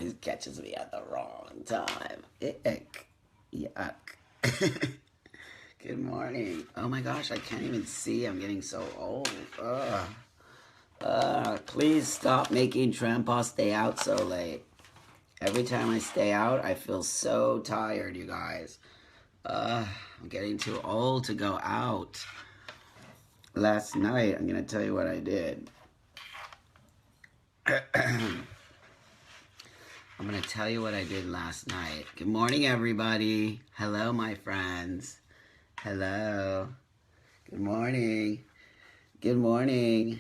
always catches me at the wrong time. Ick. Yuck. Good morning. Oh my gosh, I can't even see. I'm getting so old. Please stop making Trampa stay out so late. Every time I stay out, I feel so tired, you guys. I'm getting too old to go out. Last night, I'm going to tell you what I did. I'm going to tell you what I did last night. Good morning, everybody. Hello, my friends. Hello. Good morning. Good morning.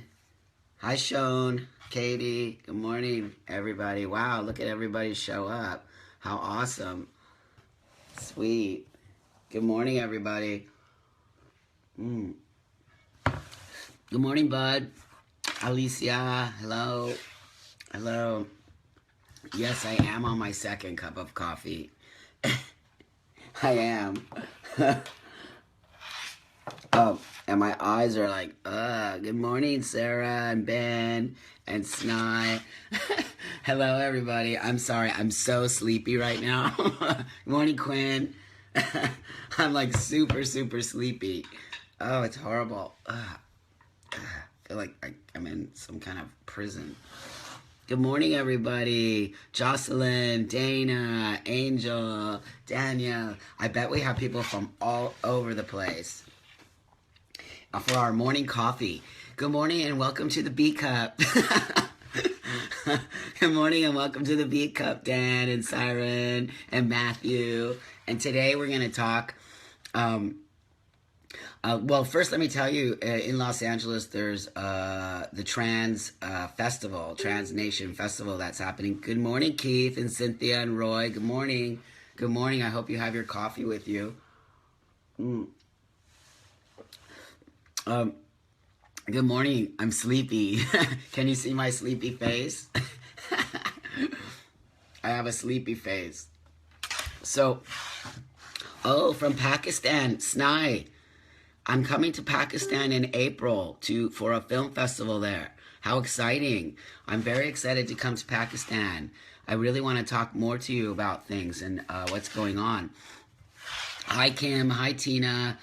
Hi, Sean. Katie. Good morning, everybody. Wow, look at everybody show up. How awesome. Sweet. Good morning, everybody. Good morning, Bud. Alicia. Hello. Hello. Yes, I am on my second cup of coffee. I am. Oh, and my eyes are like, good morning, Sarah and Ben and Snai. Hello, everybody. I'm sorry. I'm so sleepy right now. Good morning, Quinn. I'm like super, super sleepy. Oh, it's horrible. I feel like I'm in some kind of prison. Good morning, everybody. Jocelyn, Dana, Angel, Daniel. I bet we have people from all over the place for our morning coffee. Good morning and welcome to the B Cup. Good morning and welcome to the B Cup, Dan and Siren and Matthew. And today we're going to talk... well, first let me tell you, in Los Angeles, there's the Trans Festival, Trans Nation Festival that's happening. Good morning, Keith and Cynthia and Roy. Good morning. Good morning. I hope you have your coffee with you. Good morning. I'm sleepy. Can you see my sleepy face? I have a sleepy face. So, from Pakistan, Snai. I'm coming to Pakistan in April for a film festival there. How exciting. I'm very excited to come to Pakistan. I really want to talk more to you about things and what's going on. Hi, Kim. Hi, Tina.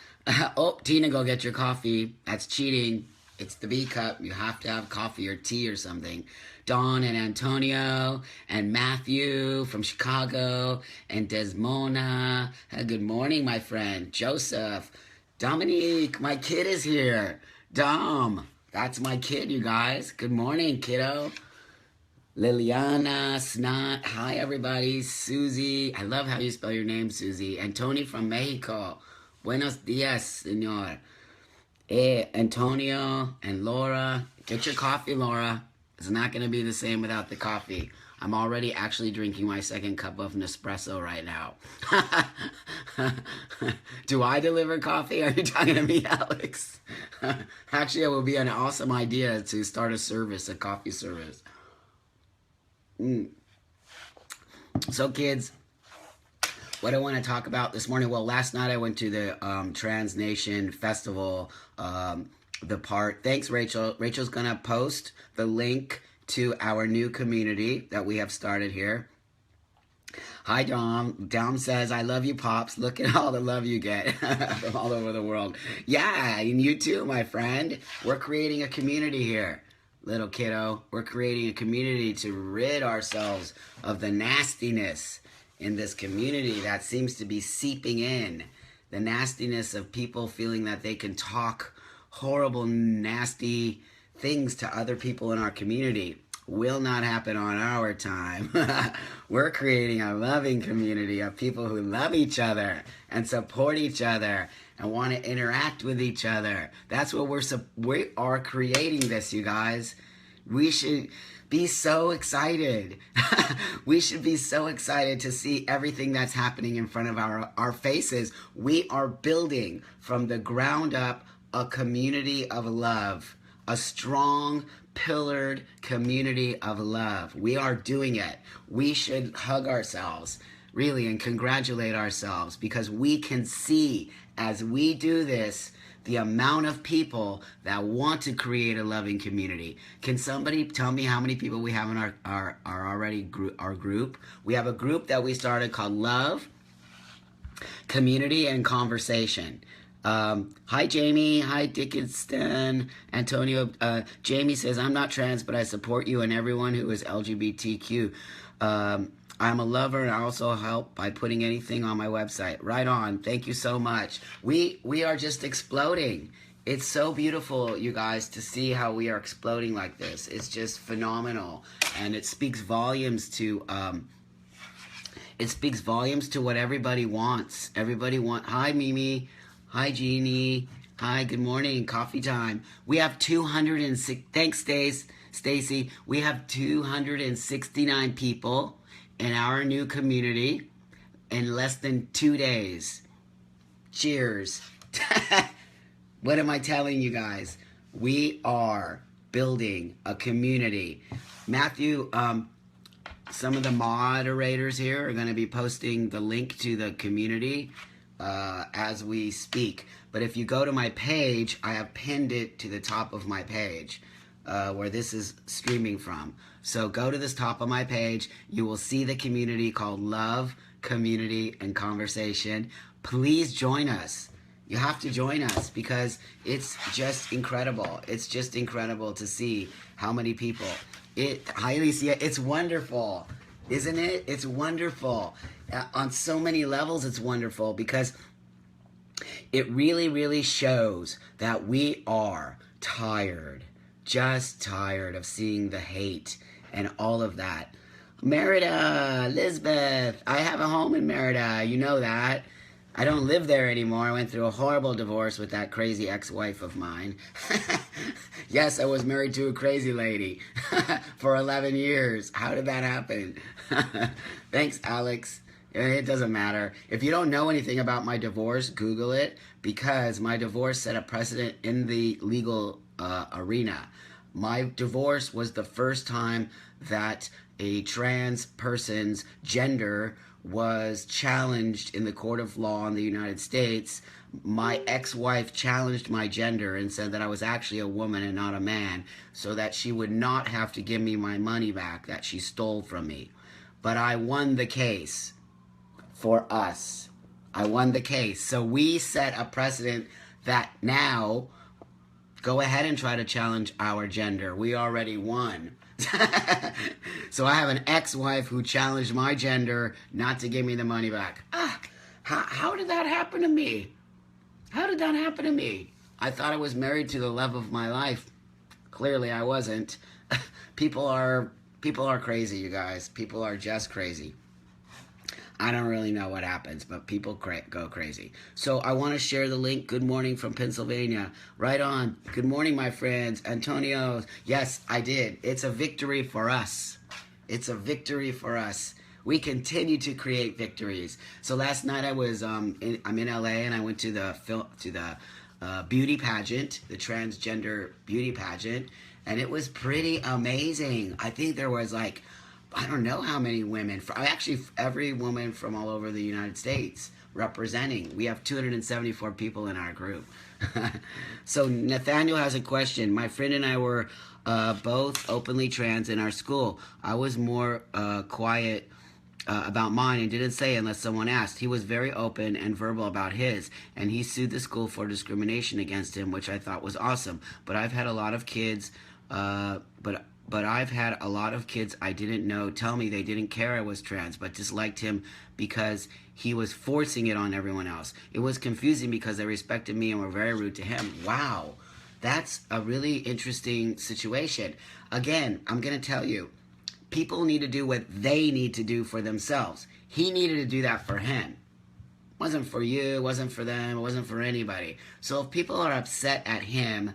Oh, Tina, go get your coffee. That's cheating. It's the B Cup. You have to have coffee or tea or something. Dawn and Antonio and Matthew from Chicago and Desmona. Good morning, my friend. Joseph. Dominique, my kid is here. Dom, that's my kid, you guys. Good morning, kiddo. Liliana, Snot, hi everybody. Susie, I love how you spell your name, Susie. And Tony from Mexico. Buenos dias, senor. Antonio and Laura. Get your coffee, Laura. It's not going to be the same without the coffee. I'm already actually drinking my second cup of Nespresso right now. Do I deliver coffee? Are you talking to me, Alex? Actually, it would be an awesome idea to start a coffee service. So, kids, what I want to talk about this morning, well, last night I went to the Trans Nation Festival, Thanks, Rachel. Rachel's going to post the link to our new community that we have started here. Hi, Dom. Dom says, I love you, Pops. Look at all the love you get from all over the world. Yeah, and you too, my friend. We're creating a community here, little kiddo. We're creating a community to rid ourselves of the nastiness in this community that seems to be seeping in. The nastiness of people feeling that they can talk horrible, nasty things to other people in our community. Will not happen on our time. We're creating a loving community of people who love each other and support each other and want to interact with each other. That's what we are creating this, you guys. We should be so excited. We should be so excited to see everything that's happening in front of our faces. We are building from the ground up a community of love, a strong, pillared community of love. We are doing it. We should hug ourselves, really, and congratulate ourselves because we can see as we do this the amount of people that want to create a loving community. Can somebody tell me how many people we have in our already our group? We have a group that we started called Love, Community, and Conversation. Hi, Jamie. Hi, Dickinson. Antonio. Jamie says, I'm not trans, but I support you and everyone who is LGBTQ. I'm a lover, and I also help by putting anything on my website. Right on. Thank you so much. We are just exploding. It's so beautiful, you guys, to see how we are exploding like this. It's just phenomenal, and it speaks volumes to what everybody wants. Hi, Mimi. Hi, Jeannie. Hi, good morning. Coffee time. We have 206. Thanks, Stacy. We have 269 people in our new community in less than 2 days. Cheers. What am I telling you guys? We are building a community. Matthew, some of the moderators here are going to be posting the link to the community as we speak. But if you go to my page, I have pinned it to the top of my page where this is streaming from. So go to this top of my page. You will see the community called Love, Community, and Conversation. Please join us. You have to join us because it's just incredible. It's just incredible to see how many people. Hi, Alicia. It's wonderful, isn't it? It's wonderful. On so many levels, it's wonderful because it really, really shows that we are tired, just tired of seeing the hate and all of that. Merida, Lisbeth, I have a home in Merida. You know that. I don't live there anymore. I went through a horrible divorce with that crazy ex-wife of mine. Yes, I was married to a crazy lady for 11 years. How did that happen? Thanks, Alex. It doesn't matter. If you don't know anything about my divorce, Google it, because my divorce set a precedent in the legal arena. My divorce was the first time that a trans person's gender was challenged in the court of law in the United States. My ex-wife challenged my gender and said that I was actually a woman and not a man, so that she would not have to give me my money back that she stole from me. But I won the case for us. I won the case. So we set a precedent that now, go ahead and try to challenge our gender. We already won. So I have an ex-wife who challenged my gender not to give me the money back. How did that happen to me? How did that happen to me? I thought I was married to the love of my life. Clearly I wasn't. People are crazy, you guys. People are just crazy. I don't really know what happens, but people go crazy. So I want to share the link. Good morning from Pennsylvania. Right on. Good morning, my friends. Antonio. Yes, I did. It's a victory for us. It's a victory for us. We continue to create victories. So last night I'm in LA, and I went to the beauty pageant, the transgender beauty pageant, and it was pretty amazing. I think there was like, I don't know how many women, actually every woman from all over the United States representing. We have 274 people in our group. So Nathaniel has a question. My friend and I were both openly trans in our school. I was more quiet about mine and didn't say unless someone asked. He was very open and verbal about his, and he sued the school for discrimination against him, which I thought was awesome. But I've had a lot of kids, but I've had a lot of kids I didn't know tell me they didn't care I was trans, but disliked him because he was forcing it on everyone else. It was confusing because they respected me and were very rude to him. Wow, that's a really interesting situation. Again, I'm going to tell you, people need to do what they need to do for themselves. He needed to do that for him. It wasn't for you, it wasn't for them, it wasn't for anybody. So if people are upset at him,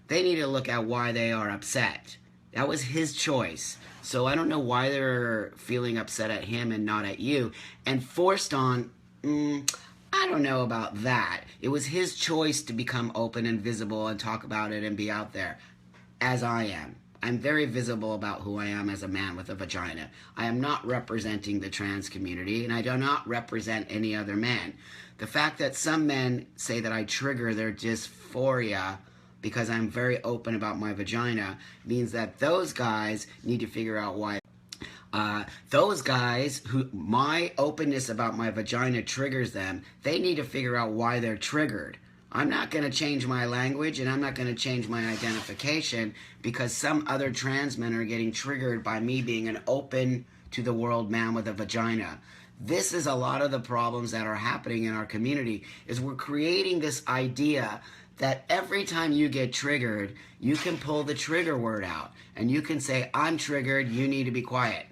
they need to look at why they are upset. That was his choice. So I don't know why they're feeling upset at him and not at you. And forced on, I don't know about that. It was his choice to become open and visible and talk about it and be out there, as I am. I'm very visible about who I am as a man with a vagina. I am not representing the trans community, and I do not represent any other man. The fact that some men say that I trigger their dysphoria because I'm very open about my vagina means that those guys need to figure out why. Those guys who my openness about my vagina triggers them, they need to figure out why they're triggered. I'm not going to change my language, and I'm not going to change my identification because some other trans men are getting triggered by me being an open to the world man with a vagina. This is a lot of the problems that are happening in our community, is we're creating this idea that every time you get triggered, you can pull the trigger word out and you can say, I'm triggered, you need to be quiet.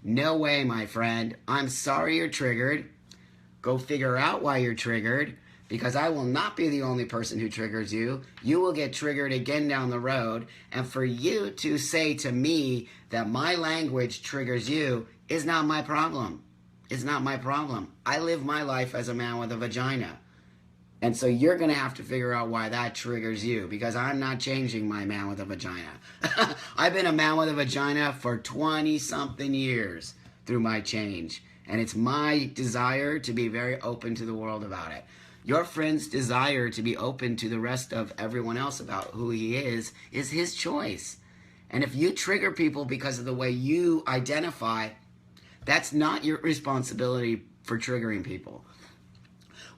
No way, my friend. I'm sorry you're triggered. Go figure out why you're triggered, because I will not be the only person who triggers you. You will get triggered again down the road, and for you to say to me that my language triggers you is not my problem. It's not my problem. I live my life as a man with a vagina. And so you're going to have to figure out why that triggers you, because I'm not changing my man with a vagina. I've been a man with a vagina for 20-something years through my change. And it's my desire to be very open to the world about it. Your friend's desire to be open to the rest of everyone else about who he is his choice. And if you trigger people because of the way you identify, that's not your responsibility for triggering people.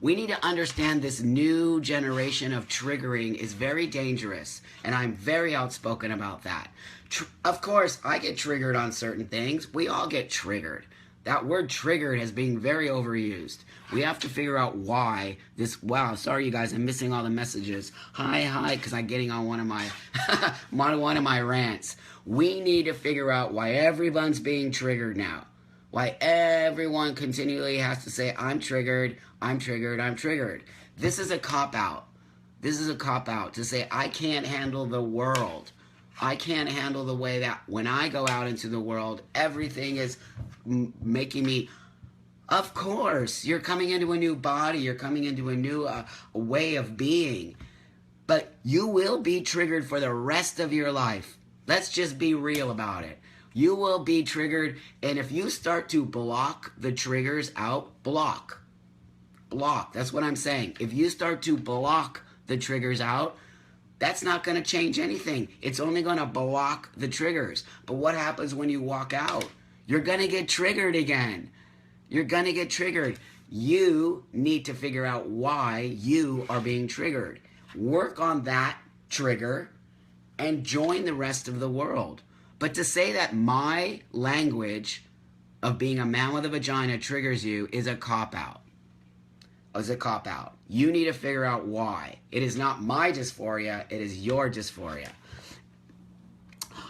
We need to understand this new generation of triggering is very dangerous, and I'm very outspoken about that. Of course, I get triggered on certain things. We all get triggered. That word triggered has been very overused. We have to figure out why this, wow, sorry you guys, I'm missing all the messages. Hi, because I'm getting on one of my, one of my rants. We need to figure out why everyone's being triggered now. Why everyone continually has to say, I'm triggered, I'm triggered, I'm triggered. This is a cop-out. This is a cop-out to say, I can't handle the world. I can't handle the way that when I go out into the world, everything is making me, of course, you're coming into a new body, you're coming into a new way of being. But you will be triggered for the rest of your life. Let's just be real about it. You will be triggered, and if you start to block the triggers out, block. That's what I'm saying. If you start to block the triggers out, that's not going to change anything. It's only going to block the triggers. But what happens when you walk out? You're going to get triggered again. You're going to get triggered. You need to figure out why you are being triggered. Work on that trigger and join the rest of the world. But to say that my language of being a man with a vagina triggers you is a cop-out. Is a cop-out. You need to figure out why. It is not my dysphoria, it is your dysphoria.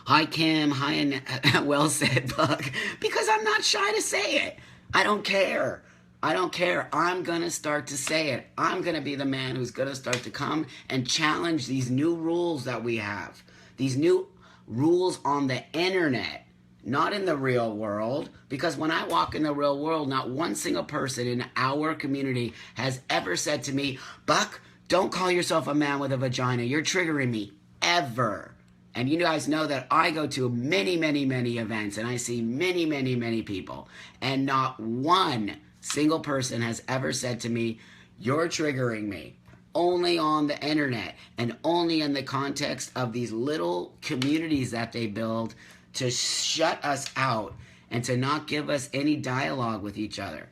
Hi, Kim. Hi, and well said, Buck. Because I'm not shy to say it. I don't care. I don't care. I'm going to start to say it. I'm going to be the man who's going to start to come and challenge these new rules that we have. These new rules on the internet, not in the real world, because when I walk in the real world, not one single person in our community has ever said to me, Buck, don't call yourself a man with a vagina. You're triggering me. Ever. And you guys know that I go to many, many, many events, and I see many, many, many people, and not one single person has ever said to me, you're triggering me. Only on the internet, and only in the context of these little communities that they build to shut us out and to not give us any dialogue with each other.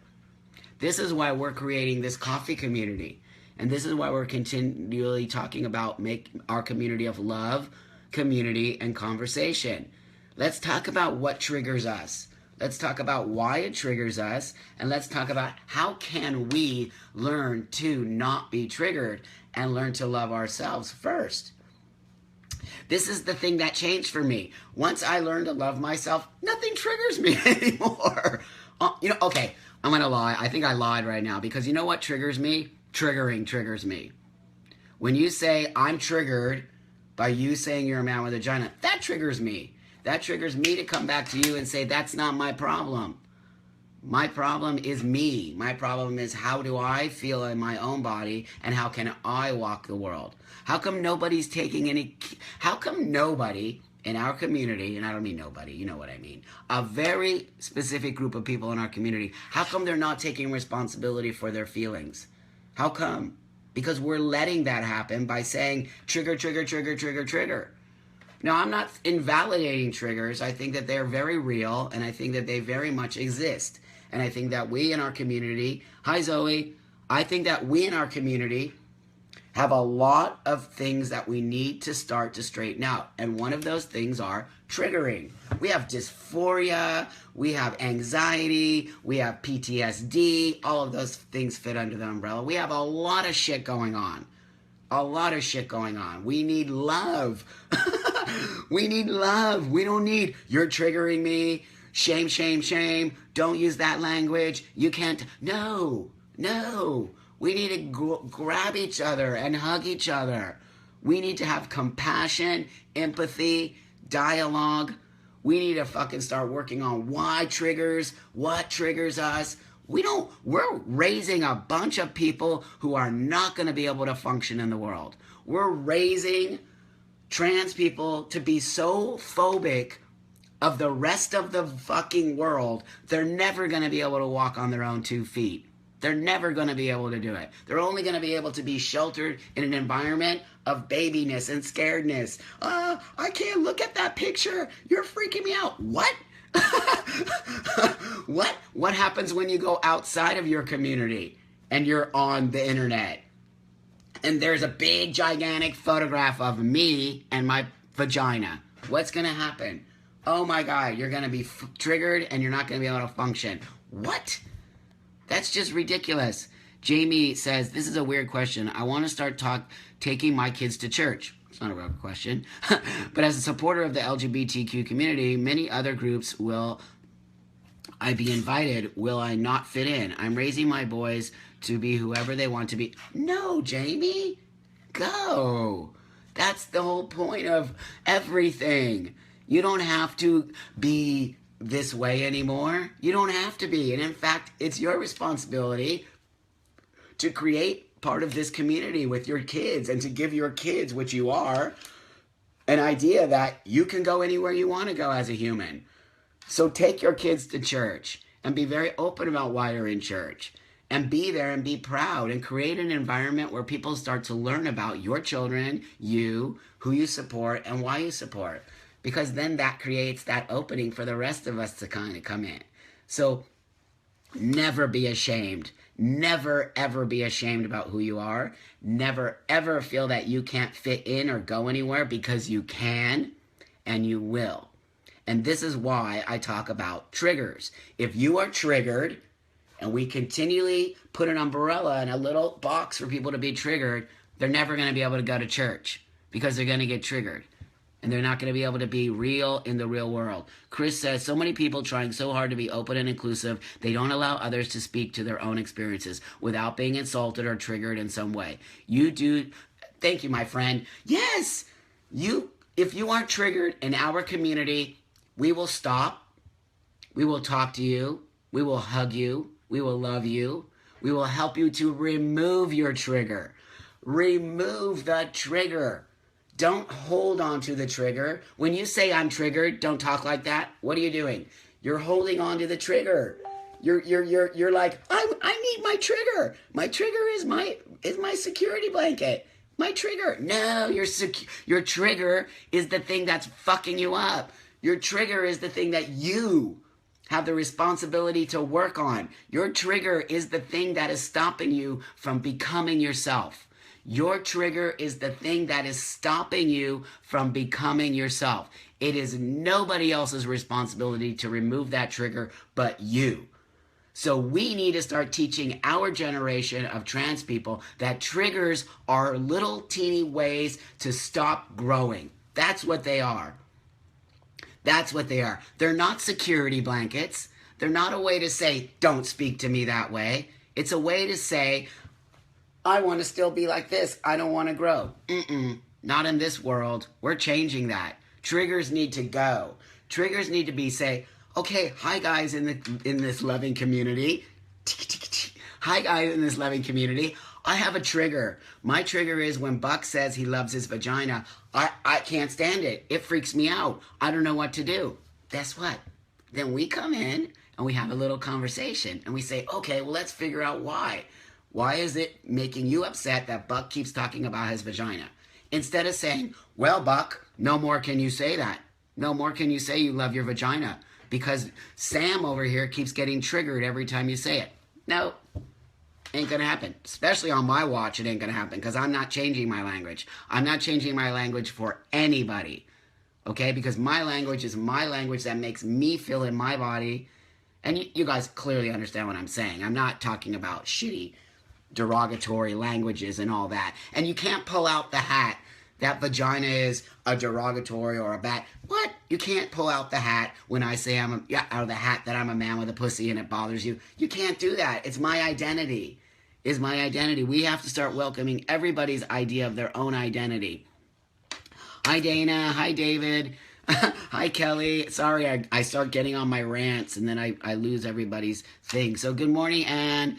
This is why we're creating this coffee community, and this is why we're continually talking about make our community of love, community, and conversation. Let's talk about what triggers us. Let's talk about why it triggers us, and let's talk about how can we learn to not be triggered and learn to love ourselves first. This is the thing that changed for me. Once I learned to love myself, nothing triggers me anymore. Okay, I'm going to lie. I think I lied right now, because you know what triggers me? Triggering triggers me. When you say I'm triggered by you saying you're a man with a vagina, that triggers me. That triggers me to come back to you and say, that's not my problem. My problem is me. My problem is how do I feel in my own body, and how can I walk the world? How come nobody's taking any, how come nobody in our community, and I don't mean nobody, you know what I mean, a very specific group of people in our community, how come they're not taking responsibility for their feelings? How come? Because we're letting that happen by saying trigger, trigger, trigger, trigger, trigger. Now, I'm not invalidating triggers. I think that they're very real, and I think that they very much exist. And I think that we in our community, hi Zoe, I think that we in our community have a lot of things that we need to start to straighten out. And one of those things are triggering. We have dysphoria, we have anxiety, we have PTSD, all of those things fit under the umbrella. We have a lot of shit going on. A lot of shit going on. We need love. We need love. We don't need, you're triggering me, shame, shame, shame, don't use that language, you can't, no. We need to grab each other and hug each other. We need to have compassion, empathy, dialogue. We need to fucking start working on why triggers, what triggers us. We're raising a bunch of people who are not going to be able to function in the world. We're raising trans people to be so phobic of the rest of the fucking world, they're never going to be able to walk on their own 2 feet. They're never going to be able to do it. They're only going to be able to be sheltered in an environment of babiness and scaredness. I can't look at that picture. You're freaking me out. What? What happens when you go outside of your community and you're on the internet and there's a big gigantic photograph of me and my vagina? What's going to happen? Oh my God, you're going to be triggered and you're not going to be able to function. What? That's just ridiculous. Jamie says, this is a weird question. I want to start taking my kids to church. It's not a real question. But as a supporter of the LGBTQ community, many other groups, will I be invited? Will I not fit in? I'm raising my boys to be whoever they want to be. No, Jamie. Go. That's the whole point of everything. You don't have to be this way anymore. You don't have to be. And in fact, it's your responsibility to create part of this community with your kids and to give your kids, which you are, an idea that you can go anywhere you want to go as a human. So take your kids to church and be very open about why you're in church and be there and be proud and create an environment where people start to learn about your children, you, who you support, and why you support. Because then that creates that opening for the rest of us to kind of come in. So never be ashamed. Never, ever be ashamed about who you are. Never, ever feel that you can't fit in or go anywhere, because you can and you will. And this is why I talk about triggers. If you are triggered, and we continually put an umbrella and a little box for people to be triggered, they're never going to be able to go to church because they're going to get triggered. And they're not going to be able to be real in the real world. Chris says, so many people trying so hard to be open and inclusive, they don't allow others to speak to their own experiences without being insulted or triggered in some way. You do. Thank you, my friend. Yes, if you are triggered in our community, we will stop. We will talk to you. We will hug you. We will love you. We will help you to remove your trigger. Remove the trigger. Don't hold on to the trigger. When you say I'm triggered, don't talk like that. What are you doing? You're holding on to the trigger. You're like, I need my trigger. My trigger is my security blanket. My trigger. No, your trigger is the thing that's fucking you up. Your trigger is the thing that you have the responsibility to work on. Your trigger is the thing that is stopping you from becoming yourself. Your trigger is the thing that is stopping you from becoming yourself. It is nobody else's responsibility to remove that trigger but you. So we need to start teaching our generation of trans people that triggers are little teeny ways to stop growing. That's what they are. That's what they are. They're not security blankets. They're not a way to say, don't speak to me that way. It's a way to say, I want to still be like this. I don't want to grow. Not in this world. We're changing that. Triggers need to go. Triggers need to be say, okay, hi guys in this loving community. Hi guys in this loving community. I have a trigger. My trigger is when Buck says he loves his vagina. I can't stand it. It freaks me out. I don't know what to do. Guess what? Then we come in and we have a little conversation and we say, okay, well, let's figure out why. Why is it making you upset that Buck keeps talking about his vagina? Instead of saying, well, Buck, no more can you say that. No more can you say you love your vagina because Sam over here keeps getting triggered every time you say it. No, ain't gonna happen. Especially on my watch, it ain't gonna happen because I'm not changing my language. I'm not changing my language for anybody, okay? Because my language is my language that makes me feel in my body. And you guys clearly understand what I'm saying. I'm not talking about shitty, derogatory languages and all that. And you can't pull out the hat that vagina is a derogatory or a bad. What? You can't pull out the hat when I say out of the hat that I'm a man with a pussy and it bothers you. You can't do that. It's my identity. It's my identity. We have to start welcoming everybody's idea of their own identity. Hi, Dana. Hi, David. Hi, Kelly. Sorry, I start getting on my rants and then I lose everybody's thing. So good morning, Anne.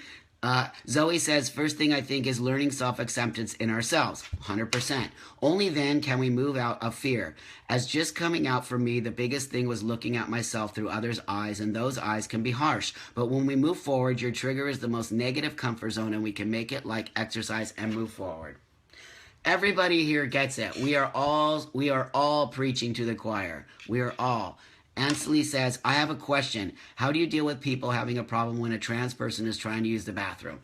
Zoe says, first thing I think is learning self-acceptance in ourselves. 100%. Only then can we move out of fear. As just coming out for me, the biggest thing was looking at myself through others' eyes, and those eyes can be harsh. But when we move forward, your trigger is the most negative comfort zone, and we can make it like exercise and move forward. Everybody here gets it. We are all preaching to the choir. We are all. Ansley says, I have a question. How do you deal with people having a problem when a trans person is trying to use the bathroom?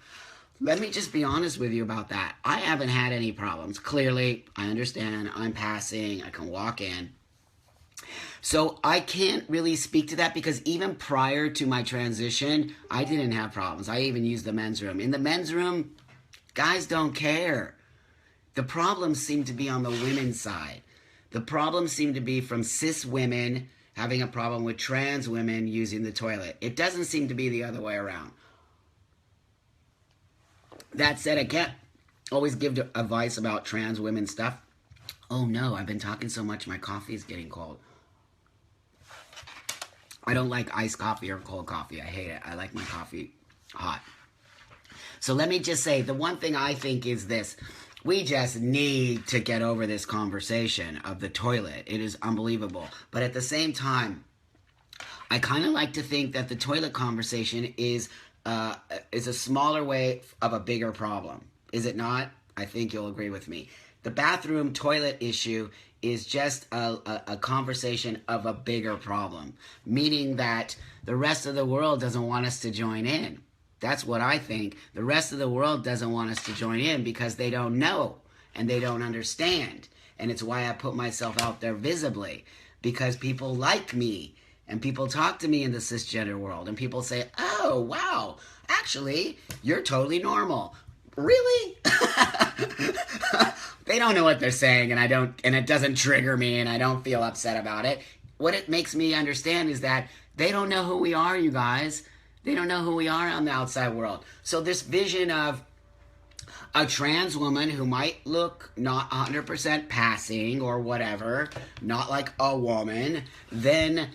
Let me just be honest with you about that. I haven't had any problems. Clearly, I understand. I'm passing. I can walk in. So I can't really speak to that because even prior to my transition, I didn't have problems. I even used the men's room. In the men's room, guys don't care. The problems seem to be on the women's side. The problems seem to be from cis women having a problem with trans women using the toilet. It doesn't seem to be the other way around. That said, I can't always give advice about trans women stuff. Oh no, I've been talking so much, my coffee is getting cold. I don't like iced coffee or cold coffee. I hate it. I like my coffee hot. So let me just say, the one thing I think is this. We just need to get over this conversation of the toilet. It is unbelievable. But at the same time, I kind of like to think that the toilet conversation is a smaller way of a bigger problem. Is it not? I think you'll agree with me. The bathroom toilet issue is just a conversation of a bigger problem, meaning that the rest of the world doesn't want us to join in. That's what I think. The rest of the world doesn't want us to join in because they don't know and they don't understand. And it's why I put myself out there visibly, because people like me and people talk to me in the cisgender world and people say, oh, wow, actually, you're totally normal. Really? They don't know what they're saying and it doesn't trigger me and I don't feel upset about it. What it makes me understand is that they don't know who we are, you guys. They don't know who we are on the outside world. So this vision of a trans woman who might look not 100% passing or whatever, not like a woman, then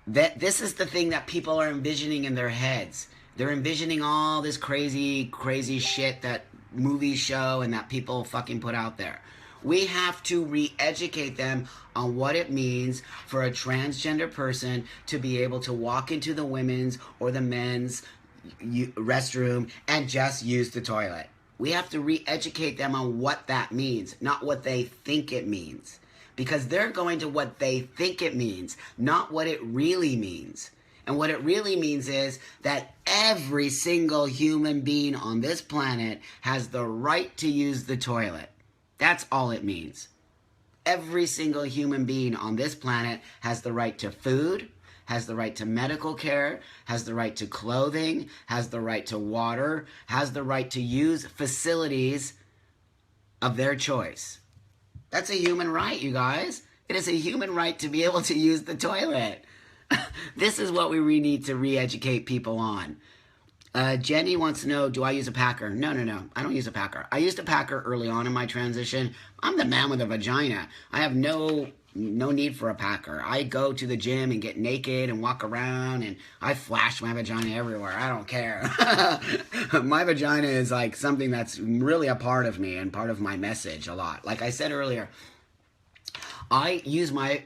this is the thing that people are envisioning in their heads. They're envisioning all this crazy, crazy shit that movies show and that people fucking put out there. We have to re-educate them on what it means for a transgender person to be able to walk into the women's or the men's restroom and just use the toilet. We have to re-educate them on what that means, not what they think it means. Because they're going to what they think it means, not what it really means. And what it really means is that every single human being on this planet has the right to use the toilet. That's all it means. Every single human being on this planet has the right to food, has the right to medical care, has the right to clothing, has the right to water, has the right to use facilities of their choice. That's a human right, you guys. It is a human right to be able to use the toilet. This is what we need to re-educate people on. Jenny wants to know, do I use a packer? No, no, no. I don't use a packer. I used a packer early on in my transition. I'm the man with a vagina. I have no need for a packer. I go to the gym and get naked and walk around, and I flash my vagina everywhere. I don't care. My vagina is like something that's really a part of me and part of my message a lot. Like I said earlier, I use my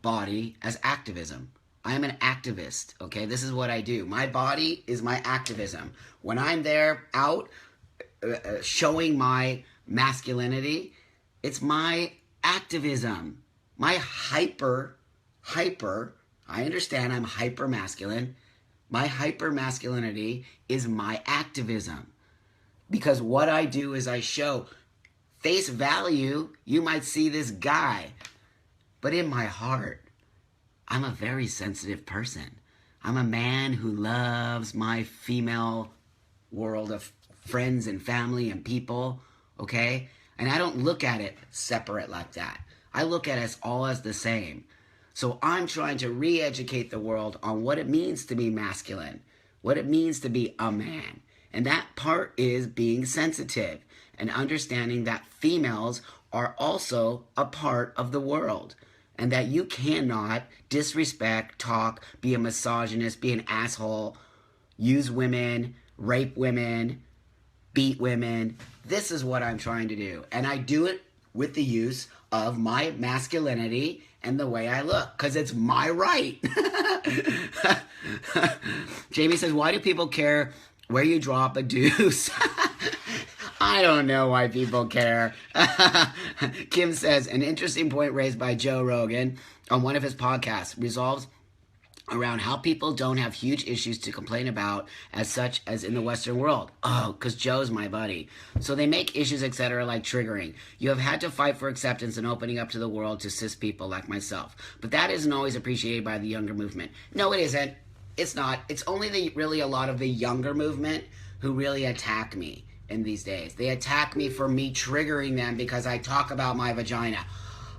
body as activism. I am an activist, okay? This is what I do. My body is my activism. When I'm there out showing my masculinity, it's my activism. My hyper, I understand I'm hyper masculine. My hyper masculinity is my activism. Because what I do is I show face value, you might see this guy, but in my heart, I'm a very sensitive person. I'm a man who loves my female world of friends and family and people, okay? And I don't look at it separate like that. I look at us all as the same. So I'm trying to re-educate the world on what it means to be masculine, what it means to be a man. And that part is being sensitive and understanding that females are also a part of the world. And that you cannot disrespect, talk, be a misogynist, be an asshole, use women, rape women, beat women. This is what I'm trying to do. And I do it with the use of my masculinity and the way I look, because it's my right. Jamie says, why do people care where you drop a deuce? I don't know why people care. Kim says, an interesting point raised by Joe Rogan on one of his podcasts resolves around how people don't have huge issues to complain about as such as in the Western world. Oh, because Joe's my buddy. So they make issues, etc. like triggering. You have had to fight for acceptance and opening up to the world to cis people like myself. But that isn't always appreciated by the younger movement. No, it isn't. It's not. It's only really a lot of the younger movement who really attack me in these days. They attack me for me triggering them because I talk about my vagina.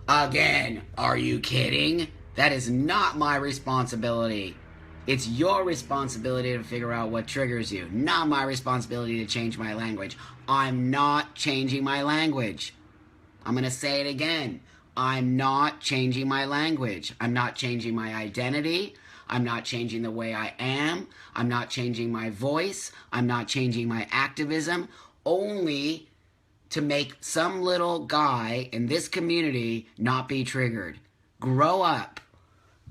Again, are you kidding? That is not my responsibility. It's your responsibility to figure out what triggers you, not my responsibility to change my language. I'm not changing my language. I'm going to say it again. I'm not changing my language. I'm not changing my identity. I'm not changing the way I am. I'm not changing my voice. I'm not changing my activism, only to make some little guy in this community not be triggered. Grow up.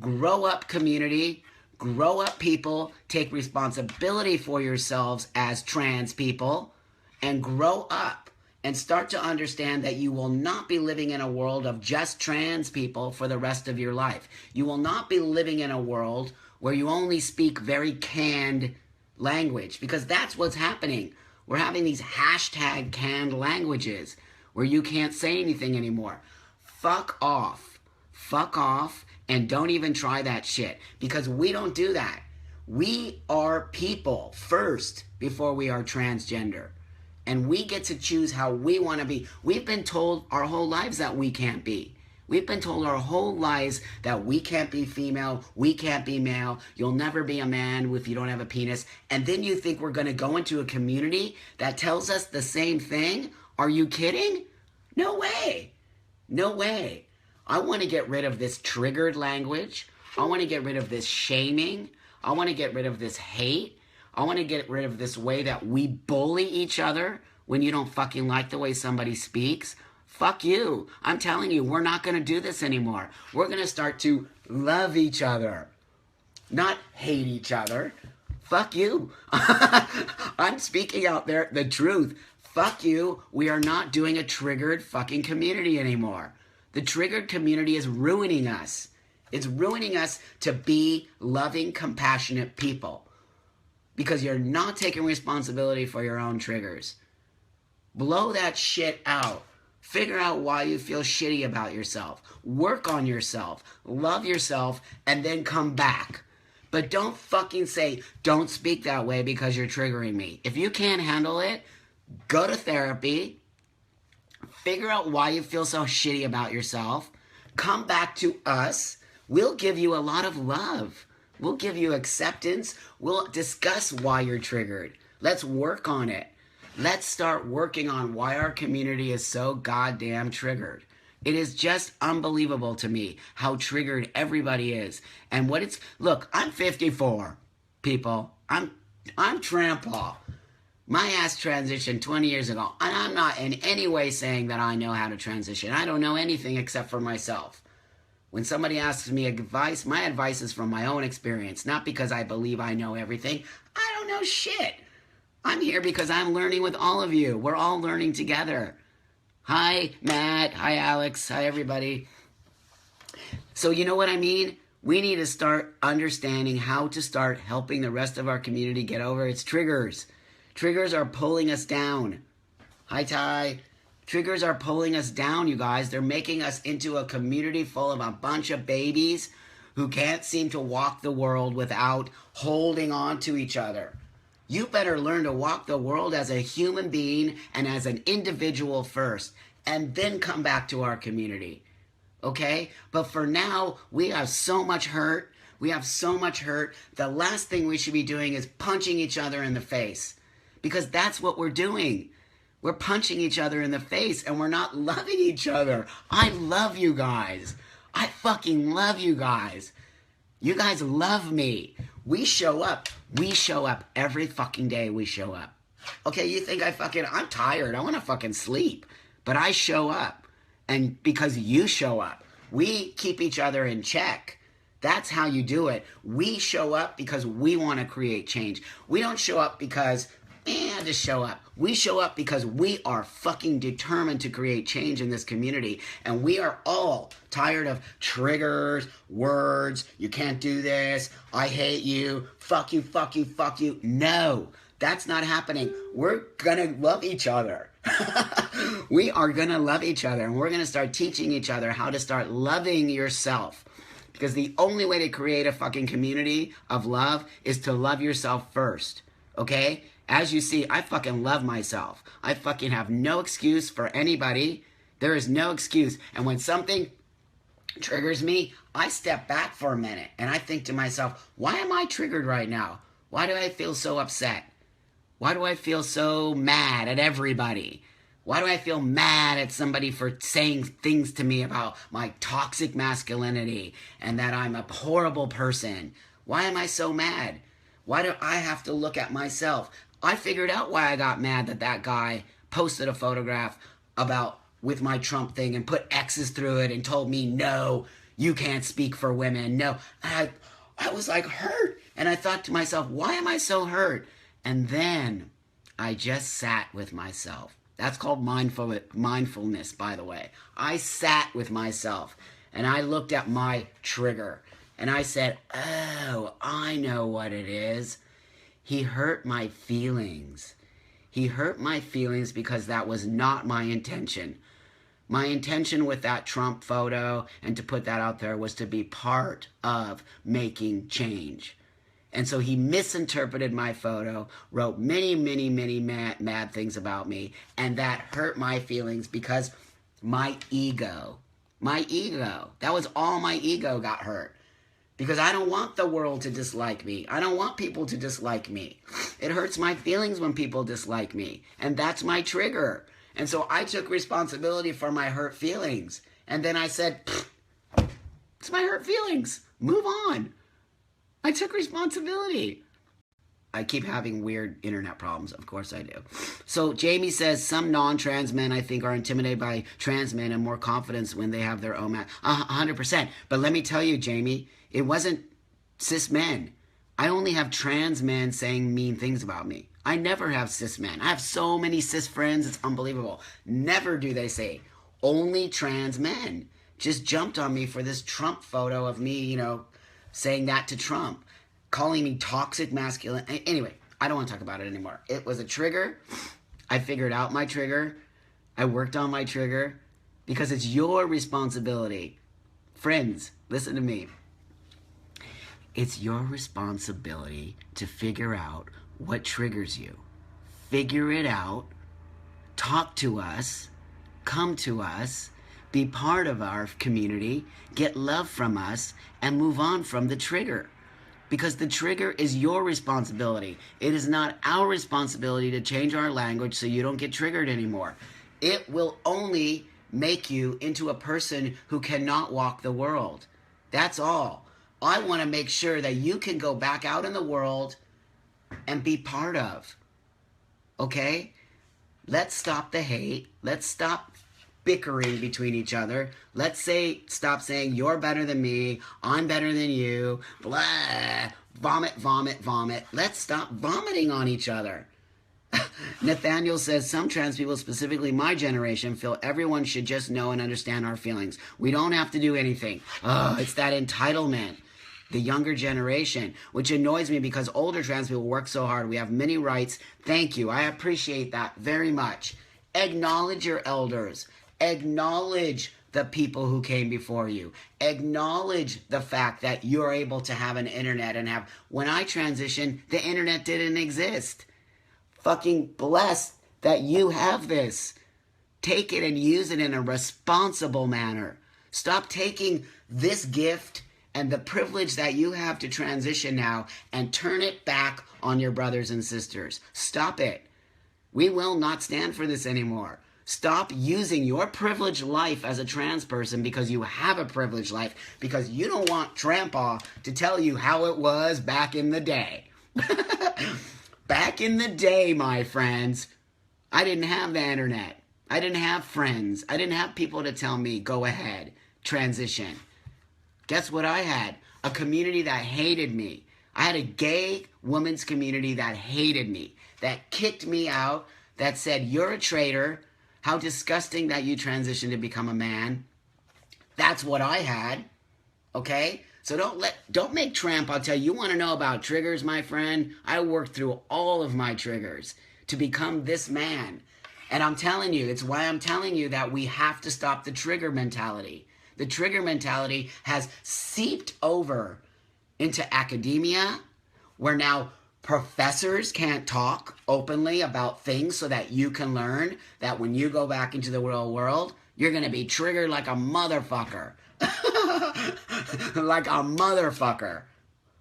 Grow up, community. Grow up, people. Take responsibility for yourselves as trans people and grow up and start to understand that you will not be living in a world of just trans people for the rest of your life. You will not be living in a world where you only speak very canned language, because that's what's happening. We're having these hashtag canned languages where you can't say anything anymore. Fuck off. Fuck off, and don't even try that shit, because we don't do that. We are people first before we are transgender. And we get to choose how we want to be. We've been told our whole lives that we can't be. We've been told our whole lives that we can't be female, we can't be male, you'll never be a man if you don't have a penis. And then you think we're going to go into a community that tells us the same thing? Are you kidding? No way. No way. I want to get rid of this triggered language. I want to get rid of this shaming. I want to get rid of this hate. I want to get rid of this way that we bully each other when you don't fucking like the way somebody speaks. Fuck you. I'm telling you, we're not going to do this anymore. We're going to start to love each other, not hate each other. Fuck you. I'm speaking out there the truth. Fuck you. We are not doing a triggered fucking community anymore. The triggered community is ruining us. It's ruining us to be loving, compassionate people, because you're not taking responsibility for your own triggers. Blow that shit out. Figure out why you feel shitty about yourself. Work on yourself. Love yourself, and then come back. But don't fucking say, don't speak that way because you're triggering me. If you can't handle it, go to therapy. Figure out why you feel so shitty about yourself. Come back to us. We'll give you a lot of love. We'll give you acceptance. We'll discuss why you're triggered. Let's work on it. Let's start working on why our community is so goddamn triggered. It is just unbelievable to me how triggered everybody is. And what it's, look, I'm 54, people. I'm Trampa. My ass transitioned 20 years ago. And I'm not in any way saying that I know how to transition. I don't know anything except for myself. When somebody asks me advice, my advice is from my own experience, not because I believe I know everything. I don't know shit. I'm here because I'm learning with all of you. We're all learning together. Hi, Matt. Hi, Alex. Hi, everybody. So you know what I mean? We need to start understanding how to start helping the rest of our community get over its triggers. Triggers are pulling us down. Hi, Ty. Triggers are pulling us down, you guys. They're making us into a community full of a bunch of babies who can't seem to walk the world without holding on to each other. You better learn to walk the world as a human being and as an individual first, and then come back to our community. Okay? But for now, we have so much hurt. We have so much hurt. The last thing we should be doing is punching each other in the face. Because that's what we're doing. We're punching each other in the face and we're not loving each other. I love you guys. I fucking love you guys. You guys love me. We show up. We show up every fucking day. We show up. Okay, you think I'm tired. I want to fucking sleep. But I show up. And because you show up, we keep each other in check. That's how you do it. We show up because we want to create change. We don't show up because, just show up. We show up because we are fucking determined to create change in this community. And we are all tired of triggers, words, you can't do this, I hate you, fuck you, fuck you, fuck you. No, that's not happening. We're gonna love each other. We are gonna love each other, and we're gonna start teaching each other how to start loving yourself. Because the only way to create a fucking community of love is to love yourself first. Okay? As you see, I fucking love myself. I fucking have no excuse for anybody. There is no excuse. And when something triggers me, I step back for a minute and I think to myself, why am I triggered right now? Why do I feel so upset? Why do I feel so mad at everybody? Why do I feel mad at somebody for saying things to me about my toxic masculinity and that I'm a horrible person? Why am I so mad? Why do I have to look at myself? I figured out why I got mad that that guy posted a photograph about with my Trump thing and put X's through it and told me, no, you can't speak for women. No, I was like hurt. And I thought to myself, why am I so hurt? And then I just sat with myself. That's called mindfulness, by the way. I sat with myself and I looked at my trigger and I said, oh, I know what it is. He hurt my feelings. He hurt my feelings because that was not my intention. My intention with that Trump photo and to put that out there was to be part of making change. And so he misinterpreted my photo, wrote many, many, many mad things about me, and that hurt my feelings because my ego, that was all my ego got hurt. Because I don't want the world to dislike me. I don't want people to dislike me. It hurts my feelings when people dislike me. And that's my trigger. And so I took responsibility for my hurt feelings. And then I said, it's my hurt feelings. Move on. I took responsibility. I keep having weird internet problems. Of course I do. So Jamie says, some non-trans men, I think, are intimidated by trans men and more confidence when they have their own man. 100%. But let me tell you, Jamie, it wasn't cis men. I only have trans men saying mean things about me. I never have cis men. I have so many cis friends, it's unbelievable. Never do they say. Only trans men just jumped on me for this Trump photo of me, saying that to Trump, calling me toxic masculine. Anyway, I don't want to talk about it anymore. It was a trigger. I figured out my trigger. I worked on my trigger because it's your responsibility. Friends, listen to me. It's your responsibility to figure out what triggers you. Figure it out. Talk to us. Come to us. Be part of our community. Get love from us and move on from the trigger. Because the trigger is your responsibility. It is not our responsibility to change our language so you don't get triggered anymore. It will only make you into a person who cannot walk the world. That's all. I want to make sure that you can go back out in the world and be part of. Okay? Let's stop the hate. Let's stop bickering between each other. Let's stop saying you're better than me, I'm better than you, blah, vomit, vomit, vomit. Let's stop vomiting on each other. Nathaniel says, some trans people, specifically my generation, feel everyone should just know and understand our feelings. We don't have to do anything. It's that entitlement. The younger generation, which annoys me because older trans people work so hard. We have many rights. Thank you. I appreciate that very much. Acknowledge your elders. Acknowledge the people who came before you. Acknowledge the fact that you're able to have an internet and have... When I transitioned, the internet didn't exist. Fucking blessed that you have this. Take it and use it in a responsible manner. Stop taking this gift and the privilege that you have to transition now and turn it back on your brothers and sisters. Stop it. We will not stand for this anymore. Stop using your privileged life as a trans person because you have a privileged life, because you don't want Trampa to tell you how it was back in the day. Back in the day, my friends, I didn't have the internet. I didn't have friends. I didn't have people to tell me, go ahead, transition. Guess what I had? A community that hated me. I had a gay women's community that hated me, that kicked me out, that said, you're a traitor. How disgusting that you transitioned to become a man. That's what I had. Okay? So don't make Tramp. I'll tell you, you want to know about triggers, my friend? I worked through all of my triggers to become this man. And I'm telling you, it's why I'm telling you that we have to stop the trigger mentality. The trigger mentality has seeped over into academia, where now professors can't talk openly about things so that you can learn that when you go back into the real world, you're going to be triggered like a motherfucker. Like a motherfucker.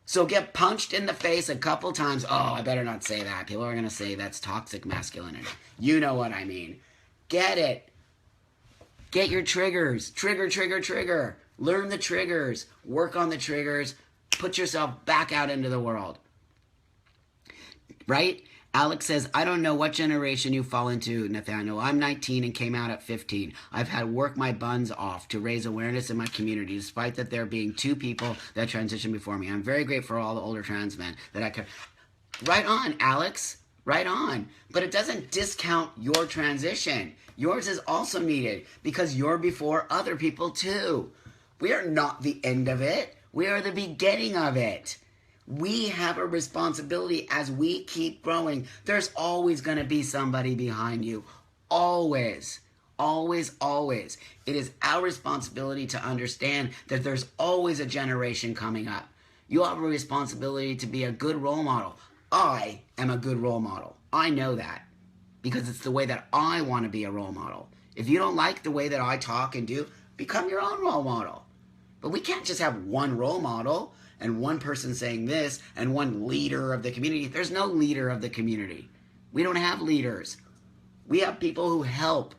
So get punched in the face a couple times. Oh, I better not say that. People are going to say that's toxic masculinity. You know what I mean. Get it. Get your triggers. Trigger, trigger, trigger. Learn the triggers. Work on the triggers. Put yourself back out into the world. Right? Alex says, I don't know what generation you fall into, Nathaniel. I'm 19 and came out at 15. I've had work my buns off to raise awareness in my community, despite that there being 2 people that transitioned before me. I'm very grateful for all the older trans men that I could... Right on, Alex. Right on. But it doesn't discount your transition. Yours is also needed because you're before other people too. We are not the end of it. We are the beginning of it. We have a responsibility as we keep growing. There's always going to be somebody behind you. Always. Always, always. It is our responsibility to understand that there's always a generation coming up. You have a responsibility to be a good role model. I am a good role model. I know that because it's the way that I want to be a role model. If you don't like the way that I talk and do, become your own role model. But we can't just have one role model and one person saying this and one leader of the community. There's no leader of the community. We don't have leaders. We have people who help.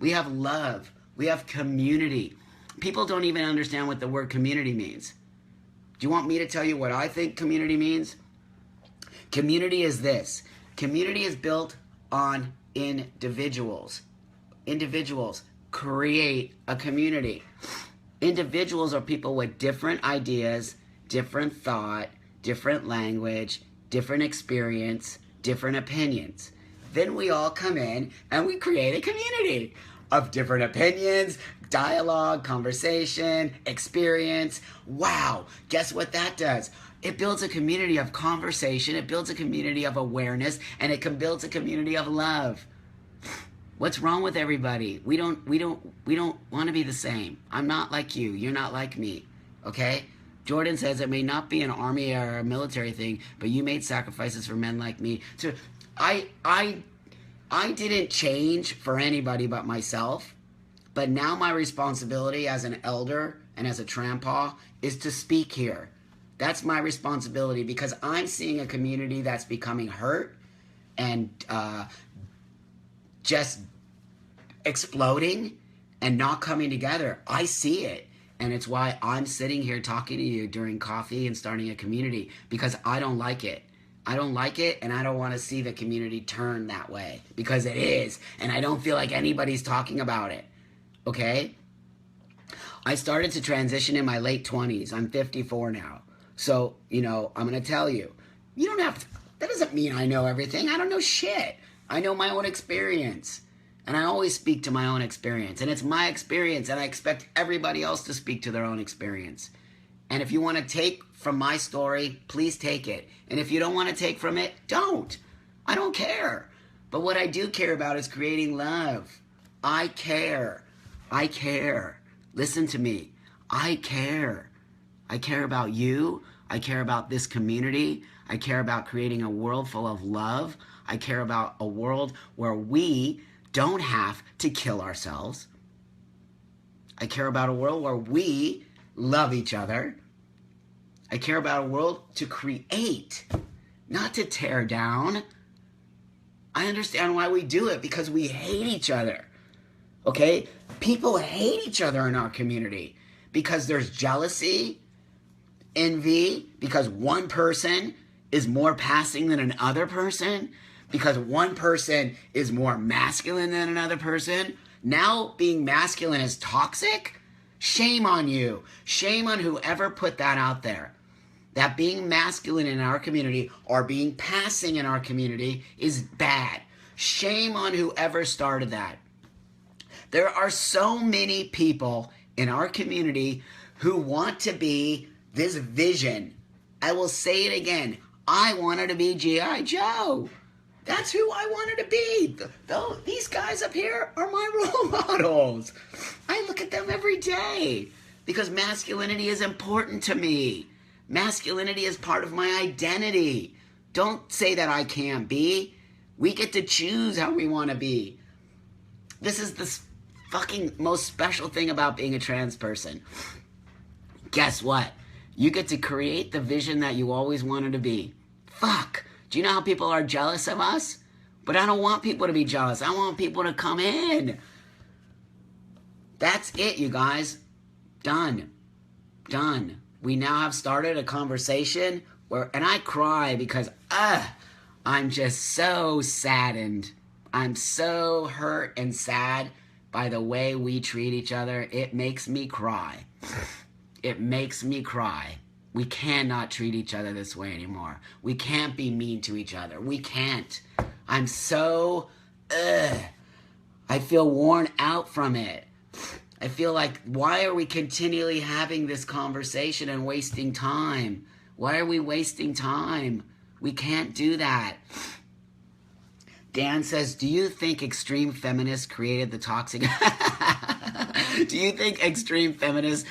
We have love. We have community. People don't even understand what the word community means. Do you want me to tell you what I think community means? Community is this. Community is built on individuals. Individuals create a community. Individuals are people with different ideas, different thought, different language, different experience, different opinions. Then we all come in and we create a community of different opinions, dialogue, conversation, experience. Wow, guess what that does? It builds a community of conversation, it builds a community of awareness, and it can build a community of love. What's wrong with everybody? We don't want to be the same. I'm not like you. You're not like me. Okay? Jordan says it may not be an army or a military thing, but you made sacrifices for men like me. So I didn't change for anybody but myself. But now my responsibility as an elder and as a trampa is to speak here. That's my responsibility, because I'm seeing a community that's becoming hurt and just exploding and not coming together. I see it. And it's why I'm sitting here talking to you during coffee and starting a community, because I don't like it. I don't like it, and I don't want to see the community turn that way, because it is. And I don't feel like anybody's talking about it. Okay? I started to transition in my late 20s. I'm 54 now. So, I'm going to tell you, you don't have to, that doesn't mean I know everything. I don't know shit. I know my own experience. And I always speak to my own experience. And it's my experience, and I expect everybody else to speak to their own experience. And if you want to take from my story, please take it. And if you don't want to take from it, don't. I don't care. But what I do care about is creating love. I care. I care. Listen to me. I care. I care about you. I care about this community. I care about creating a world full of love. I care about a world where we don't have to kill ourselves. I care about a world where we love each other. I care about a world to create, not to tear down. I understand why we do it, because we hate each other. Okay? People hate each other in our community because there's jealousy, envy, because one person is more passing than another person, because one person is more masculine than another person. Now being masculine is toxic? Shame on you. Shame on whoever put that out there. That being masculine in our community or being passing in our community is bad. Shame on whoever started that. There are so many people in our community who want to be this vision. I will say it again. I wanted to be G.I. Joe. That's who I wanted to be. These guys up here are my role models. I look at them every day because masculinity is important to me. Masculinity is part of my identity. Don't say that I can't be. We get to choose how we want to be. This is the fucking most special thing about being a trans person. Guess what? You get to create the vision that you always wanted to be. Fuck. Do you know how people are jealous of us? But I don't want people to be jealous. I want people to come in. That's it, you guys. Done. Done. We now have started a conversation and I cry because I'm just so saddened. I'm so hurt and sad by the way we treat each other. It makes me cry. It makes me cry. We cannot treat each other this way anymore. We can't be mean to each other. We can't. I'm so, I feel worn out from it. I feel like, why are we continually having this conversation and wasting time? Why are we wasting time? We can't do that. Dan says, do you think extreme feminists created the toxic... Do you think extreme feminists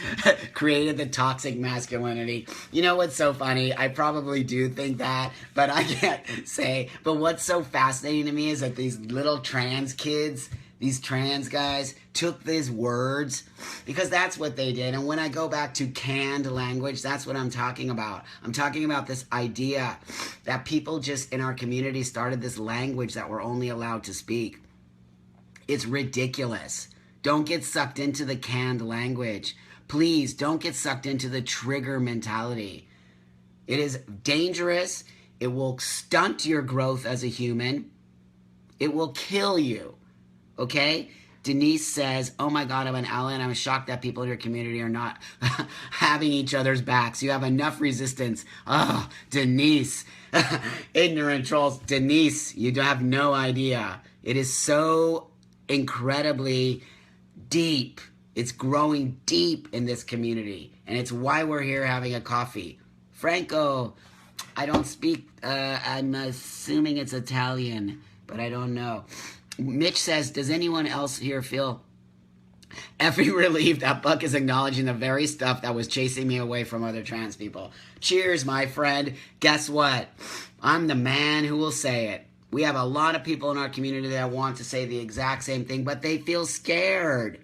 created the toxic masculinity? You know what's so funny? I probably do think that, but I can't say. But what's so fascinating to me is that these little trans kids, these trans guys, took these words, because that's what they did. And when I go back to canned language, that's what I'm talking about. I'm talking about this idea that people just in our community started this language that we're only allowed to speak. It's ridiculous. Don't get sucked into the canned language. Please don't get sucked into the trigger mentality. It is dangerous. It will stunt your growth as a human. It will kill you. Okay? Denise says, oh my God, I'm an ally and I'm shocked that people in your community are not having each other's backs. You have enough resistance. Oh, Denise. Ignorant trolls. Denise, you have no idea. It is so incredibly deep. It's growing deep in this community. And it's why we're here having a coffee. Franco, I don't speak, I'm assuming it's Italian, but I don't know. Mitch says, does anyone else here feel every relief that Buck is acknowledging the very stuff that was chasing me away from other trans people? Cheers, my friend. Guess what? I'm the man who will say it. We have a lot of people in our community that want to say the exact same thing, but they feel scared.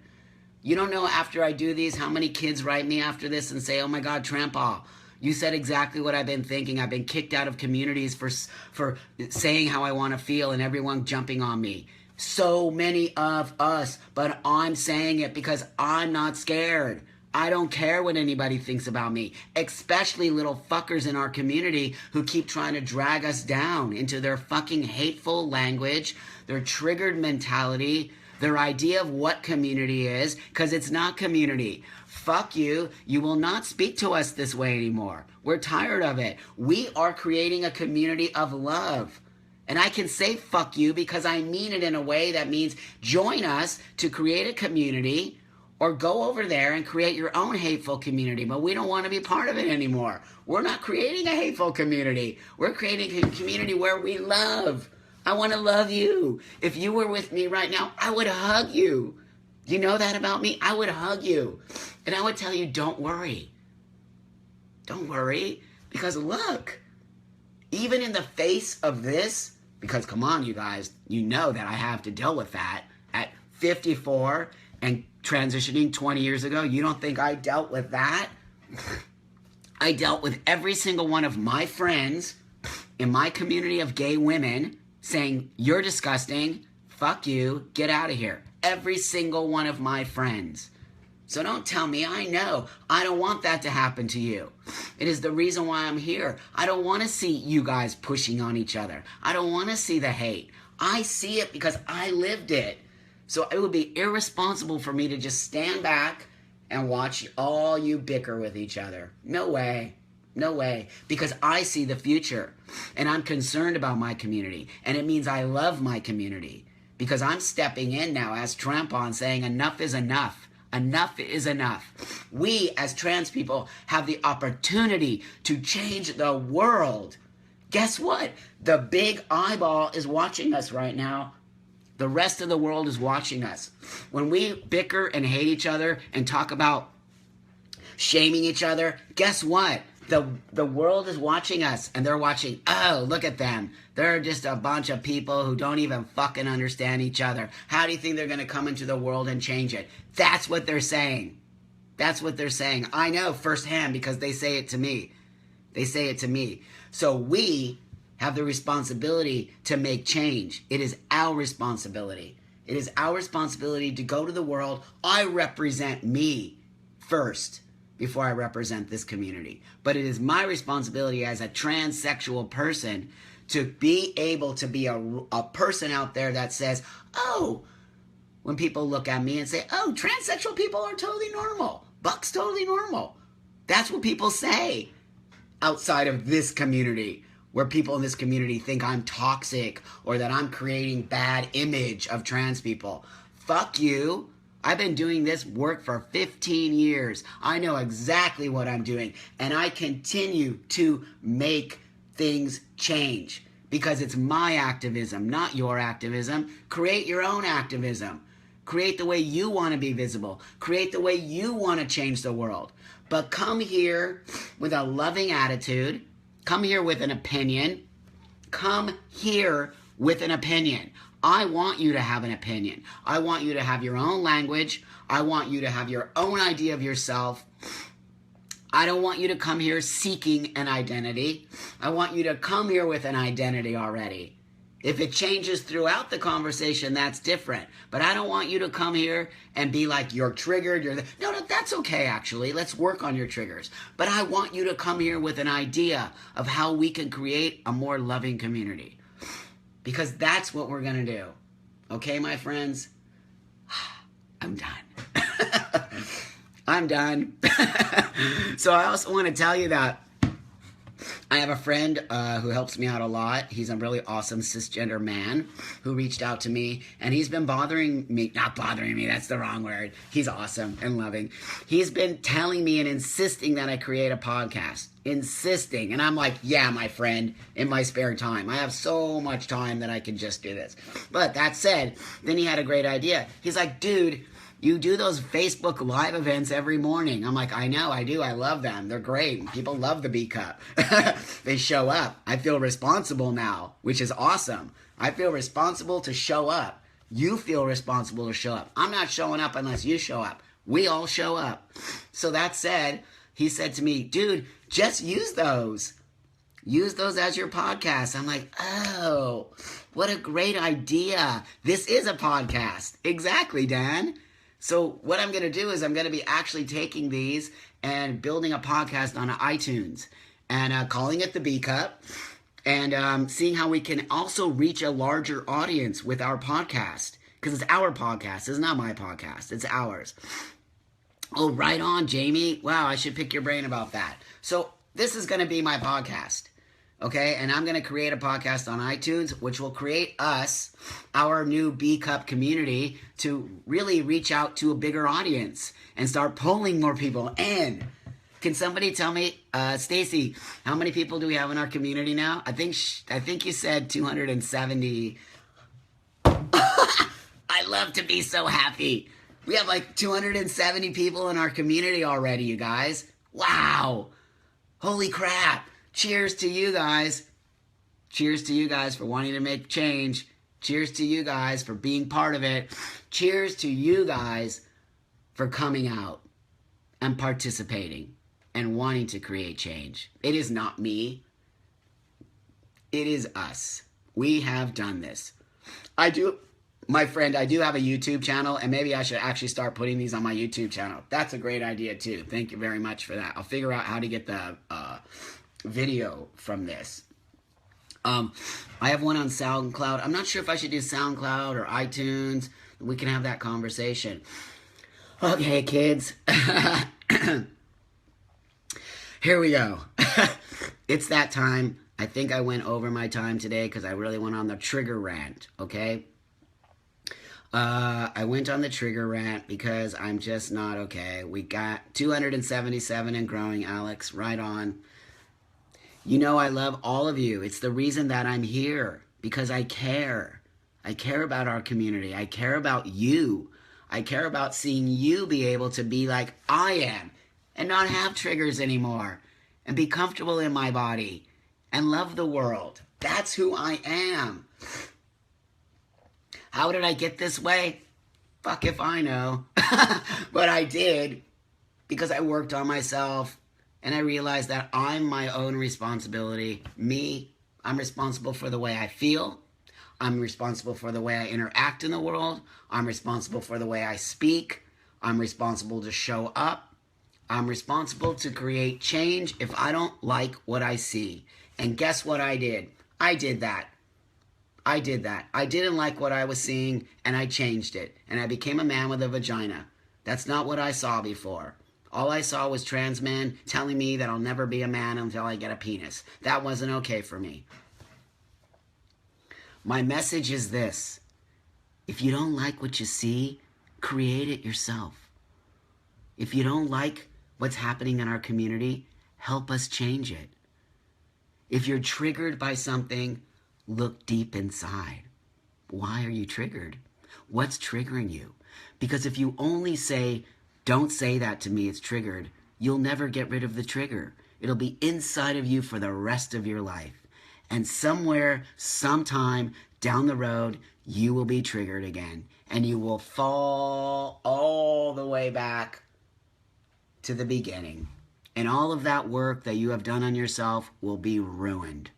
You don't know after I do these how many kids write me after this and say, oh my God, Trampa, You said exactly what I've been thinking. I've been kicked out of communities for saying how I want to feel and everyone jumping on me. So many of us, but I'm saying it because I'm not scared. I don't care what anybody thinks about me, especially little fuckers in our community who keep trying to drag us down into their fucking hateful language, their triggered mentality, their idea of what community is, because it's not community. Fuck you. You will not speak to us this way anymore. We're tired of it. We are creating a community of love. And I can say fuck you because I mean it in a way that means join us to create a community, or go over there and create your own hateful community. But we don't want to be part of it anymore. We're not creating a hateful community. We're creating a community where we love. I want to love you. If you were with me right now, I would hug you. You know that about me? I would hug you. And I would tell you, don't worry. Don't worry. Because look, even in the face of this, because come on, you guys, you know that I have to deal with that at 54 and transitioning 20 years ago. You don't think I dealt with that? I dealt with every single one of my friends in my community of gay women saying, you're disgusting, fuck you, get out of here. Every single one of my friends. So don't tell me, I know. I don't want that to happen to you. It is the reason why I'm here. I don't want to see you guys pushing on each other. I don't want to see the hate. I see it because I lived it. So it would be irresponsible for me to just stand back and watch all you bicker with each other. No way. No way. Because I see the future. And I'm concerned about my community. And it means I love my community. Because I'm stepping in now as Trampon saying enough is enough. Enough is enough. We as trans people have the opportunity to change the world. Guess what? The big eyeball is watching us right now. The rest of the world is watching us. When we bicker and hate each other and talk about shaming each other, guess what? The world is watching us, and they're watching, oh, look at them. They're just a bunch of people who don't even fucking understand each other. How do you think they're going to come into the world and change it? That's what they're saying. That's what they're saying. I know firsthand because they say it to me. They say it to me. So we have the responsibility to make change. It is our responsibility. It is our responsibility to go to the world. I represent me first before I represent this community. But it is my responsibility as a transsexual person to be able to be a person out there that says, oh, when people look at me and say, oh, transsexual people are totally normal. Buck's totally normal. That's what people say outside of this community, where people in this community think I'm toxic or that I'm creating bad image of trans people. Fuck you. I've been doing this work for 15 years. I know exactly what I'm doing. And I continue to make things change because it's my activism, not your activism. Create your own activism. Create the way you want to be visible. Create the way you want to change the world. But come here with a loving attitude. Come here with an opinion. Come here with an opinion. I want you to have an opinion. I want you to have your own language. I want you to have your own idea of yourself. I don't want you to come here seeking an identity. I want you to come here with an identity already. If it changes throughout the conversation, that's different. But I don't want you to come here and be like, you're triggered. No, that's okay, actually. Let's work on your triggers. But I want you to come here with an idea of how we can create a more loving community. Because that's what we're going to do. Okay, my friends? I'm done. I'm done. So I also want to tell you that I have a friend who helps me out a lot. He's a really awesome cisgender man who reached out to me, and he's been bothering me. Not bothering me, that's the wrong word. He's awesome and loving. He's been telling me and insisting that I create a podcast. Insisting. And I'm like, yeah, my friend, in my spare time. I have so much time that I can just do this. But that said, then he had a great idea. He's like, dude, you do those Facebook Live events every morning. I'm like, I know, I do. I love them. They're great. People love the B Cup. They show up. I feel responsible now, which is awesome. I feel responsible to show up. You feel responsible to show up. I'm not showing up unless you show up. We all show up. So that said, he said to me, dude, just use those. Use those as your podcast. I'm like, oh, what a great idea. This is a podcast. Exactly, Dan. So what I'm going to do is I'm going to be actually taking these and building a podcast on iTunes and calling it the B Cup and seeing how we can also reach a larger audience with our podcast. Because it's our podcast. It's not my podcast. It's ours. Oh, right on, Jamie. Wow, I should pick your brain about that. So this is going to be my podcast. Okay, and I'm going to create a podcast on iTunes, which will create us, our new B Cup community, to really reach out to a bigger audience and start pulling more people in. Can somebody tell me, Stacy, how many people do we have in our community now? I think you said 270. I love to be so happy. We have like 270 people in our community already, you guys. Wow. Holy crap. Cheers to you guys. Cheers to you guys for wanting to make change. Cheers to you guys for being part of it. Cheers to you guys for coming out and participating and wanting to create change. It is not me. It is us. We have done this. My friend, I do have a YouTube channel, and maybe I should actually start putting these on my YouTube channel. That's a great idea, too. Thank you very much for that. I'll figure out how to get the video from this. I have one on SoundCloud. I'm not sure if I should do SoundCloud or iTunes. We can have that conversation. Okay, kids. Here we go. It's that time. I think I went over my time today because I really went on the trigger rant, okay? I went on the trigger rant because I'm just not okay. We got 277 and growing, Alex. Right on. You know I love all of you. It's the reason that I'm here, because I care. I care about our community. I care about you. I care about seeing you be able to be like I am and not have triggers anymore and be comfortable in my body and love the world. That's who I am. How did I get this way? Fuck if I know. But I did because I worked on myself and I realized that I'm my own responsibility. Me, I'm responsible for the way I feel. I'm responsible for the way I interact in the world. I'm responsible for the way I speak. I'm responsible to show up. I'm responsible to create change if I don't like what I see. And guess what I did? I did that. I didn't like what I was seeing, and I changed it. And I became a man with a vagina. That's not what I saw before. All I saw was trans men telling me that I'll never be a man until I get a penis. That wasn't okay for me. My message is this. If you don't like what you see, create it yourself. If you don't like what's happening in our community, help us change it. If you're triggered by something, look deep inside. Why are you triggered? What's triggering you? Because if you only say, don't say that to me, it's triggered, you'll never get rid of the trigger. It'll be inside of you for the rest of your life. And somewhere, sometime down the road, you will be triggered again. And you will fall all the way back to the beginning. And all of that work that you have done on yourself will be ruined.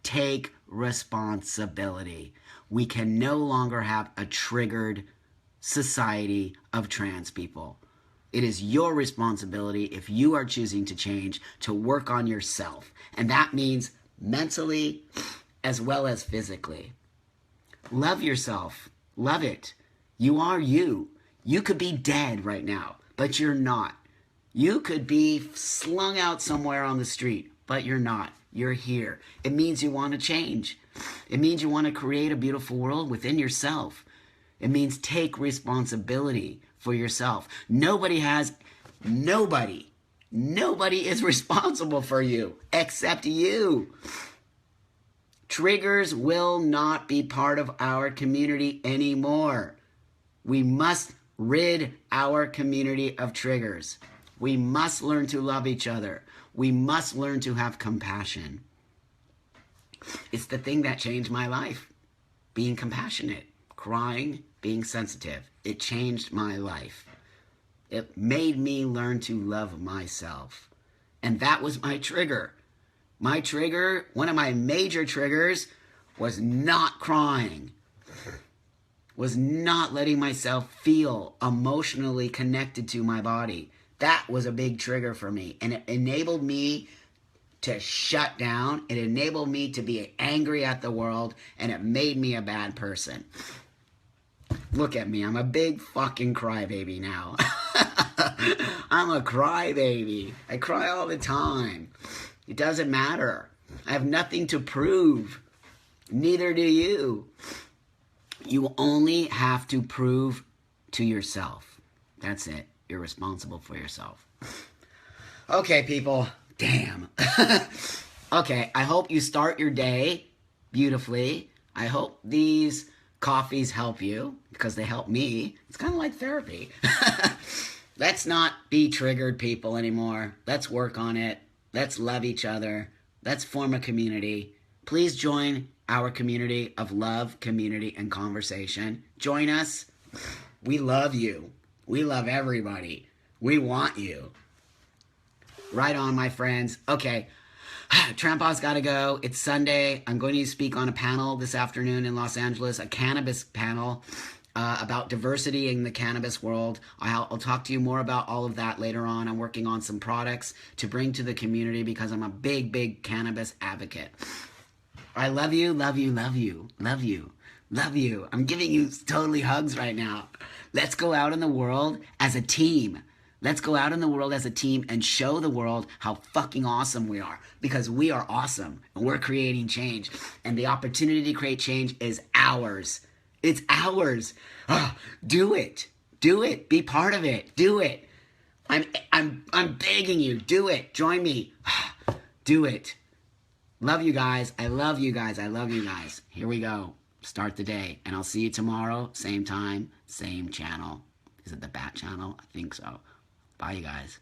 Take responsibility. We can no longer have a triggered society of trans people. It is your responsibility, if you are choosing to change, to work on yourself. And that means mentally as well as physically. Love yourself. Love it. You are you. You could be dead right now, but you're not. You could be slung out somewhere on the street, but you're not. You're here. It means you want to change. It means you want to create a beautiful world within yourself. It means take responsibility for yourself. Nobody is responsible for you except you. Triggers will not be part of our community anymore. We must rid our community of triggers. We must learn to love each other. We must learn to have compassion. It's the thing that changed my life. Being compassionate, crying, being sensitive. It changed my life. It made me learn to love myself. And that was my trigger. My trigger, one of my major triggers, was not crying. Was not letting myself feel emotionally connected to my body. That was a big trigger for me. And it enabled me to shut down. It enabled me to be angry at the world. And it made me a bad person. Look at me. I'm a big fucking crybaby now. I'm a crybaby. I cry all the time. It doesn't matter. I have nothing to prove. Neither do you. You only have to prove to yourself. That's it. You're responsible for yourself. Okay, people. Damn. Okay, I hope you start your day beautifully. I hope these coffees help you because they help me. It's kind of like therapy. Let's not be triggered people anymore. Let's work on it. Let's love each other. Let's form a community. Please join our community of love, community, and conversation. Join us. We love you. We love everybody. We want you. Right on, my friends. Okay. Trampaw's got to go. It's Sunday. I'm going to speak on a panel this afternoon in Los Angeles, a cannabis panel about diversity in the cannabis world. I'll talk to you more about all of that later on. I'm working on some products to bring to the community because I'm a big, big cannabis advocate. I love you, love you, love you, love you, love you. I'm giving you totally hugs right now. Let's go out in the world as a team. Let's go out in the world as a team and show the world how fucking awesome we are. Because we are awesome and we're creating change. And the opportunity to create change is ours. It's ours. Do it. Do it. Be part of it. Do it. I'm begging you. Do it. Join me. Do it. Love you guys. I love you guys. I love you guys. Here we go. Start the day. And I'll see you tomorrow. Same time, same channel. Is it the Bat channel? I think so. Bye, you guys.